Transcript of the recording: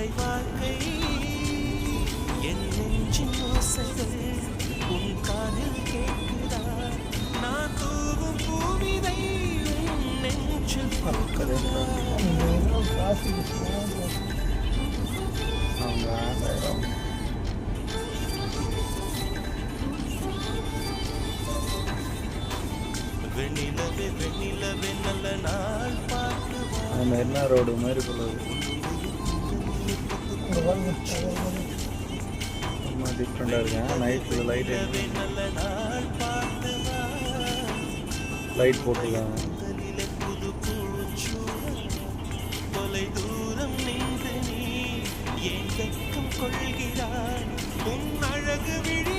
இல்லை வாழ்க்கை என் நெஞ்சின் ஓசைகள் உன் காதில் கேட்குதா நான் தூவும் பூமிதை உன் நெஞ்சில் பூக்குதா வெண்ணிலவே வெண்ணிலவே நல்ல நாள் பார்த்து நம்ம என்ன ரோடு மாதிரி சொல்லுது டிஃப்ரெண்டாக இருக்கேன் நைட்டில் லைட் நல்ல நாள் பார்த்து லைட் போட்டுருக்காங்க புது பூச்சூழல் தொலை தூரம் நின்று நீ ஏன் வெக்கம் கொள்கிறாய் உன் அழகு விழி